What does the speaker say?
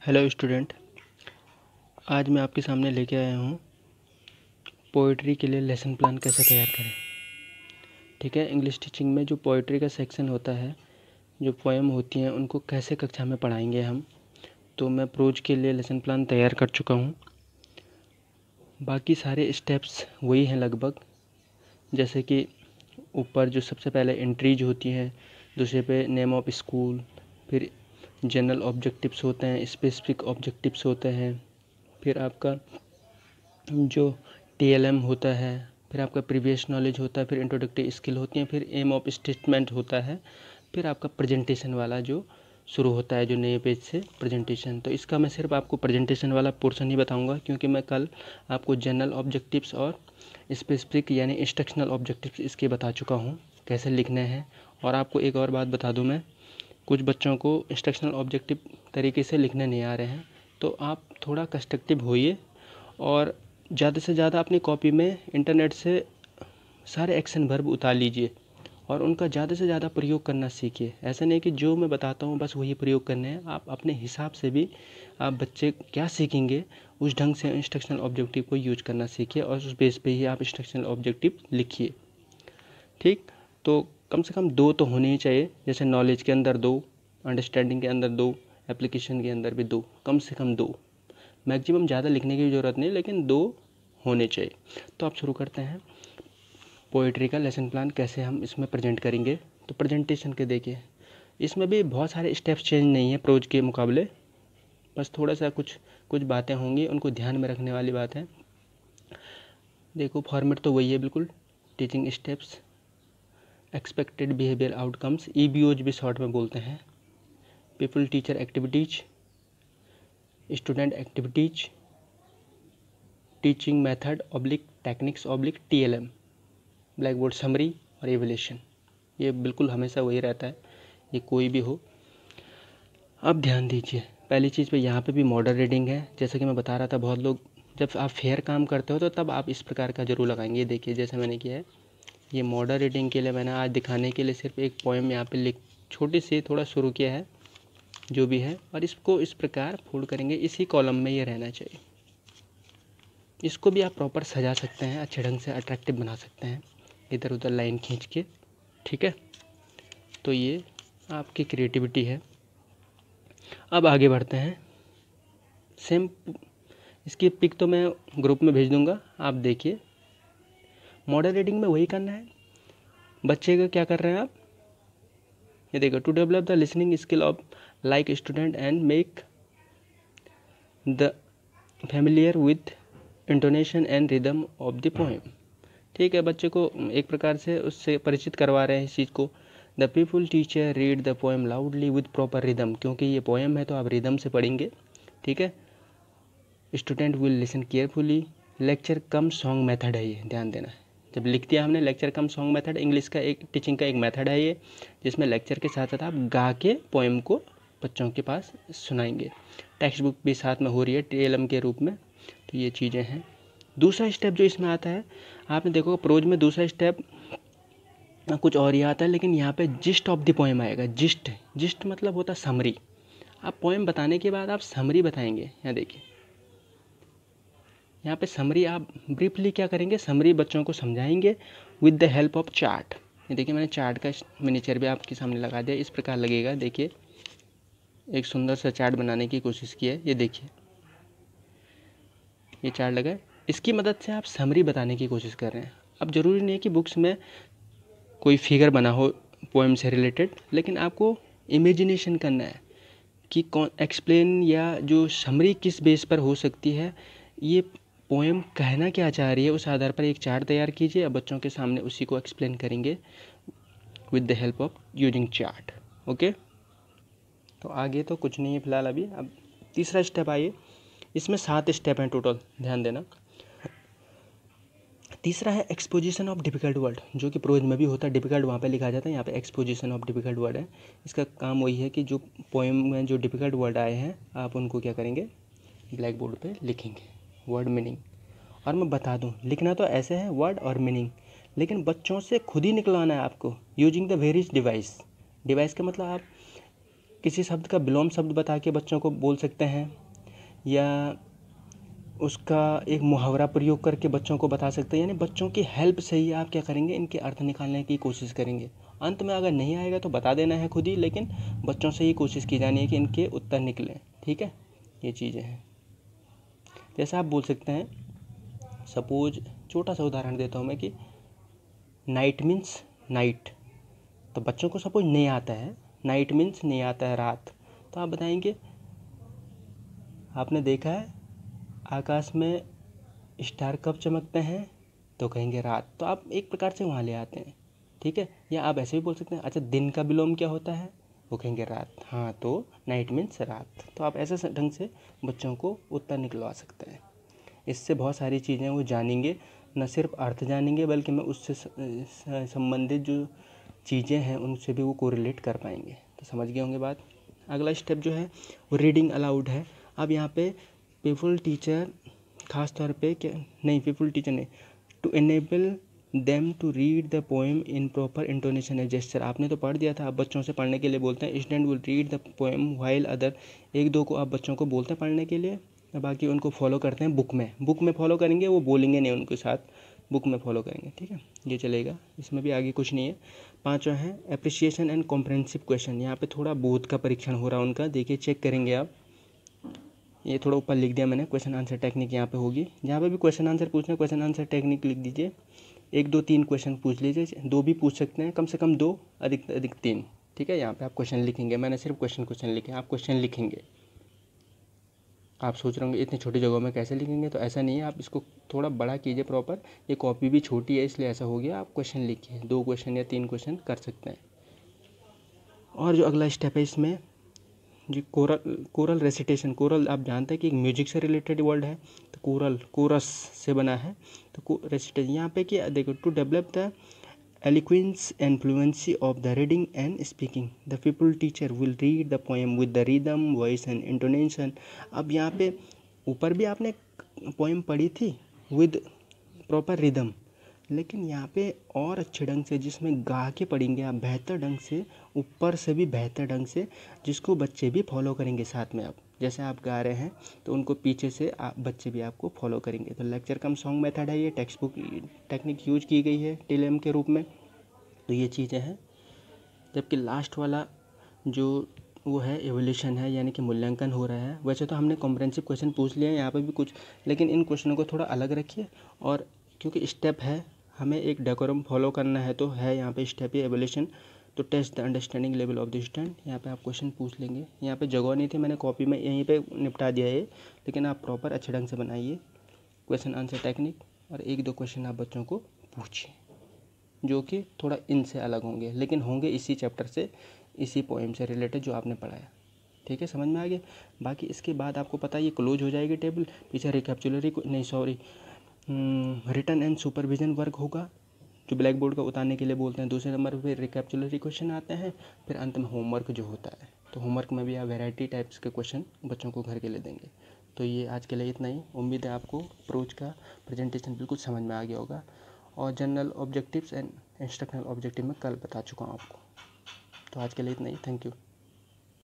Hello student. आज मैं आपके सामने लेके आया हूँ पोइट्री के लिए लेसन प्लान कैसे तैयार करें। ठीक है, इंग्लिश टीचिंग में जो पोइट्री का सेक्शन होता है, जो पोएम होती हैं, उनको कैसे कक्षा में पढ़ाएंगे हम। तो मैं प्रोज के लिए लेसन प्लान तैयार कर चुका हूँ। बाकी सारे स्टेप्स वही हैं लगभग, जैसे कि ऊपर जो सबसे पहले एंट्रीज होती हैं, दूसरे पे नेम ऑफ स्कूल, फिर जनरल ऑब्जेक्टिव्स होते हैं, स्पेसिफिक ऑब्जेक्टिव्स होते हैं, फिर आपका जो टीएलएम होता है, फिर आपका प्रीवियस नॉलेज होता है, फिर इंट्रोडक्टरी स्किल होती हैं, फिर एम ऑफ स्टेटमेंट होता है, फिर आपका प्रेजेंटेशन वाला जो शुरू होता है, जो नए पेज से प्रेजेंटेशन। तो इसका मैं सिर्फ आपको प्रेजेंटेशन वाला पोर्शन ही बताऊंगा, क्योंकि मैं कल आपको जनरल ऑब्जेक्टिव्स और स्पेसिफिक यानी इंस्ट्रक्शनल ऑब्जेक्टिव्स इसके बता चुका हूँ कैसे लिखने हैं। और आपको एक और बात बता दूँ मैं, कुछ बच्चों को इंस्ट्रक्शनल ऑब्जेक्टिव तरीके से लिखने नहीं आ रहे हैं, तो आप थोड़ा कंस्ट्रक्टिव होइए और ज़्यादा से ज़्यादा अपनी कॉपी में इंटरनेट से सारे एक्शन वर्ब उतार लीजिए और उनका ज़्यादा से ज़्यादा प्रयोग करना सीखिए। ऐसा नहीं कि जो मैं बताता हूँ बस वही प्रयोग करने हैं, आप अपने हिसाब से भी आप बच्चे क्या सीखेंगे उस ढंग से इंस्ट्रक्शनल ऑब्जेक्टिव को यूज करना सीखिए और उस बेस पे ही आप इंस्ट्रक्शनल ऑब्जेक्टिव लिखिए। ठीक, तो कम से कम 2 तो होने ही चाहिए, जैसे नॉलेज के अंदर 2, अंडरस्टैंडिंग के अंदर 2, एप्लीकेशन के अंदर भी 2, कम से कम 2। मैक्सिमम ज़्यादा लिखने की ज़रूरत नहीं, लेकिन 2 होने चाहिए। तो आप शुरू करते हैं पोइट्री का लेसन प्लान कैसे हम इसमें प्रेजेंट करेंगे। तो प्रेजेंटेशन के देखिए, इसमें भी बहुत सारे स्टेप्स चेंज नहीं है प्रोज के मुकाबले, बस थोड़ा सा कुछ कुछ बातें होंगी, उनको ध्यान में रखने वाली बात है। देखो फॉर्मेट तो वही है बिल्कुल, teaching steps, expected behaviour outcomes, EBOज भी शॉर्ट में बोलते हैं, people teacher activities, student activities, teaching method oblique techniques oblique TLM, black board summary और एवल्यूशन। ये बिल्कुल हमेशा वही रहता है, ये कोई भी हो। अब ध्यान दीजिए, पहली चीज़ पे यहाँ पे भी मॉडल रीडिंग है। जैसा कि मैं बता रहा था, बहुत लोग जब आप फेयर काम करते हो तो तब आप इस प्रकार का जरूर लगाएंगे। ये देखिए जैसे मैंने किया है, ये मॉडल रीडिंग के लिए मैंने आज दिखाने के लिए सिर्फ एक पोएम यहाँ पे लिख छोटी सी थोड़ा शुरू किया है जो भी है, और इसको इस प्रकार फोल्ड करेंगे, इसी कॉलम में ये रहना चाहिए। इसको भी आप प्रॉपर सजा सकते हैं, अच्छे ढंग से अट्रैक्टिव बना सकते हैं, इधर उधर लाइन खींच के। ठीक है, तो ये आपकी क्रिएटिविटी है। अब आगे बढ़ते हैं। सेम इसकी पिक तो मैं ग्रुप में भेज दूंगा, आप देखिए। मॉडल रीडिंग में वही करना है। बच्चे का क्या कर रहे हैं आप, ये देखो, to develop the listening skill of like student and make the familiar with intonation and rhythm of the poem. ठीक है, बच्चे को एक प्रकार से उससे परिचित करवा रहे हैं इस चीज़ को। The people teacher read the poem loudly with proper rhythm, क्योंकि ये पोएम है तो आप रिदम से पढ़ेंगे। ठीक है, student will listen carefully, lecture come song method है ये, ध्यान देना है। जब लिख दिया हमने लेक्चर कम सॉन्ग मेथड, इंग्लिश का एक टीचिंग का एक मेथड है ये, जिसमें लेक्चर के साथ साथ आप गा के पोएम को बच्चों के पास सुनाएंगे। टेक्स्ट बुक भी साथ में हो रही है TLM के रूप में। तो ये चीज़ें हैं। दूसरा स्टेप जो इसमें आता है, आपने देखो प्रोज में दूसरा स्टेप कुछ और ही आता है, लेकिन यहाँ पे जिस्ट ऑफ द पोएम आएगा। जिस्ट मतलब होता है समरी। आप पोएम बताने के बाद आप समरी बताएंगे। यहाँ देखिए, यहाँ पे समरी आप ब्रीफली क्या करेंगे, समरी बच्चों को समझाएंगे with the help of chart. ये देखिए, मैंने चार्ट का मिनीचर भी आपके सामने लगा दिया, इस प्रकार लगेगा। देखिए, एक सुंदर सा चार्ट बनाने की कोशिश की है। ये देखिए, ये चार्ट लगा है, इसकी मदद से आप समरी बताने की कोशिश कर रहे हैं। अब ज़रूरी नहीं है कि बुक्स में कोई फिगर बना हो पोएम से रिलेटेड, लेकिन आपको इमेजिनेशन करना है कि कौन एक्सप्लेन या जो समरी किस बेस पर हो सकती है, ये पोएम कहना क्या चाह रही है, उस आधार पर एक चार्ट तैयार कीजिए। अब बच्चों के सामने उसी को एक्सप्लेन करेंगे with the help of using chart. Okay, तो आगे तो कुछ नहीं है फिलहाल अभी। अब तीसरा स्टेप आइए, इसमें 7 स्टेप हैं टोटल, ध्यान देना। तीसरा है एक्सपोजिशन ऑफ डिफिकल्ट वर्ड, जो कि प्रोज में भी होता है। डिफिकल्ट वहाँ पे लिखा जाता है, यहाँ पे एक्सपोजिशन ऑफ डिफिकल्ट वर्ड है। इसका काम वही है कि जो पोएम में जो डिफिकल्ट वर्ड आए हैं, आप उनको क्या करेंगे, ब्लैक बोर्ड पे लिखेंगे वर्ड मीनिंग। और मैं बता दूं, लिखना तो ऐसे है वर्ड और मीनिंग, लेकिन बच्चों से खुद ही निकलवाना है आपको using the various device. Device का मतलब आप किसी शब्द का विलोम शब्द बता के बच्चों को बोल सकते हैं, या उसका एक मुहावरा प्रयोग करके बच्चों को बता सकते हैं। यानी बच्चों की हेल्प से ही आप क्या करेंगे, इनके अर्थ निकालने की कोशिश करेंगे। अंत में अगर नहीं आएगा तो बता देना है खुद ही, लेकिन बच्चों से ही कोशिश की जानी है कि इनके उत्तर निकलें। ठीक है, ये चीज़ें हैं। जैसे आप बोल सकते हैं, सपोज छोटा सा उदाहरण देता हूँ मैं कि नाइट मीन्स नाइट, तो बच्चों को सपोज नहीं आता है, नाइट मीन्स नहीं आता है रात, तो आप बताएंगे आपने देखा है आकाश में स्टार कब चमकते हैं, तो कहेंगे रात। तो आप एक प्रकार से वहाँ ले आते हैं। ठीक है, या आप ऐसे भी बोल सकते हैं, अच्छा दिन का विलोम क्या होता है, वो कहेंगे रात। हाँ, तो नाइट मीन्स रात। तो आप ऐसे ढंग से बच्चों को उत्तर निकलवा सकते हैं। इससे बहुत सारी चीज़ें वो जानेंगे, न सिर्फ अर्थ जानेंगे बल्कि मैं उससे संबंधित जो चीज़ें हैं उनसे भी वो कोरिलेट कर पाएंगे। तो समझ गए होंगे बात। अगला स्टेप जो है वो रीडिंग अलाउड है। अब यहाँ पे पीपल टीचर खास तौर पे क्या नहीं, पीपल टीचर नहीं, to enable them to read the poem in proper intonation and gesture. आपने तो पढ़ दिया था, आप बच्चों से पढ़ने के लिए बोलते हैं student will read the poem while other. एक दो को आप बच्चों को बोलते हैं पढ़ने के लिए, बाकी उनको फॉलो करते हैं बुक में फॉलो करेंगे, वो बोलेंगे नहीं उनके साथ, बुक में फॉलो करेंगे। ठीक है, ये चलेगा, इसमें भी आगे कुछ नहीं है। पांचवा है एप्रिसिएशन एंड कॉम्प्रहेंसिव क्वेश्चन। यहाँ पे थोड़ा बोध का परीक्षण हो रहा है उनका, देखिए चेक करेंगे आप। ये थोड़ा ऊपर लिख दिया मैंने, क्वेश्चन आंसर टेक्निक यहाँ पे होगी। जहाँ पे भी क्वेश्चन आंसर पूछना है क्वेश्चन आंसर टेक्निक लिख दीजिए। 1 2 3 क्वेश्चन पूछ लीजिए, 2 भी पूछ सकते हैं, कम से कम 2, अधिक से अधिक 3। ठीक है, यहाँ पे आप क्वेश्चन लिखेंगे, मैंने सिर्फ क्वेश्चन लिखे, आप क्वेश्चन लिखेंगे। आप सोच रहे होंगे इतनी छोटी जगहों में कैसे लिखेंगे, तो ऐसा नहीं है, आप इसको थोड़ा बड़ा कीजिए प्रॉपर। ये कॉपी भी छोटी है इसलिए ऐसा हो गया, आप क्वेश्चन लिखिए, 2 क्वेश्चन या 3 क्वेश्चन कर सकते हैं। और जो अगला स्टेप है इसमें जी कोरल रेसिटेशन। कोरल आप जानते हैं कि एक म्यूजिक से रिलेटेड वर्ड है, तो कोरस से बना है। तो रेसिटेशन यहाँ पे क्या देखो, to develop the eloquence and fluency of the reading and speaking, the pupil teacher will read the poem with the rhythm, voice and intonation। अब यहाँ पे ऊपर भी आपने पोएम पढ़ी थी विद प्रॉपर रिदम, लेकिन यहाँ पे और अच्छे ढंग से जिसमें गा के पढ़ेंगे आप बेहतर ढंग से, ऊपर से भी बेहतर ढंग से, जिसको बच्चे भी फॉलो करेंगे साथ में। आप जैसे आप गा रहे हैं तो उनको पीछे से बच्चे भी आपको फॉलो करेंगे। तो लेक्चर कम सॉन्ग मेथड है, ये टेक्स्ट बुक टेक्निक यूज की गई है TLM के रूप में। तो ये चीज़ें हैं। जबकि लास्ट वाला जो वो है एवोल्यूशन है, यानी कि मूल्यांकन हो रहा है। वैसे तो हमने कॉम्प्रहेंसिव क्वेश्चन पूछ लिए हैं यहाँ पे भी कुछ, लेकिन इन क्वेश्चनों को थोड़ा अलग रखिए। और क्योंकि स्टेप है, हमें एक डेकोरम फॉलो करना है, तो है यहाँ पे स्टेप ये एवोल्यूशन। तो test the understanding level of the student, यहाँ पे आप क्वेश्चन पूछ लेंगे। यहाँ पे जगह नहीं थी, मैंने कॉपी में यहीं पे निपटा दिया है, लेकिन आप प्रॉपर अच्छे ढंग से बनाइए क्वेश्चन आंसर टेक्निक, और 1 2 क्वेश्चन आप बच्चों को पूछिए जो कि थोड़ा इनसे अलग होंगे, लेकिन होंगे इसी चैप्टर से, इसी पोएम से रिलेटेड जो आपने पढ़ाया। ठीक है, समझ में आ गया। बाकी इसके बाद आपको पता है ये क्लोज हो जाएगी टेबल, पीछे रिकैप्चुलरी नहीं sorry written and supervision work होगा, जो ब्लैक बोर्ड का उतारने के लिए बोलते हैं। दूसरे नंबर पे रिकैप्चुलरी क्वेश्चन आते हैं, फिर अंत में होमवर्क जो होता है। तो होमवर्क में भी आप वैरायटी टाइप्स के क्वेश्चन बच्चों को घर के लिए देंगे। तो ये आज के लिए इतना ही। उम्मीद है आपको अप्रोच का प्रेजेंटेशन बिल्कुल समझ में आ गया होगा। और general objectives and instructional objective में कल बता चुका हूँ आपको। तो आज के लिए इतना ही, थैंक यू।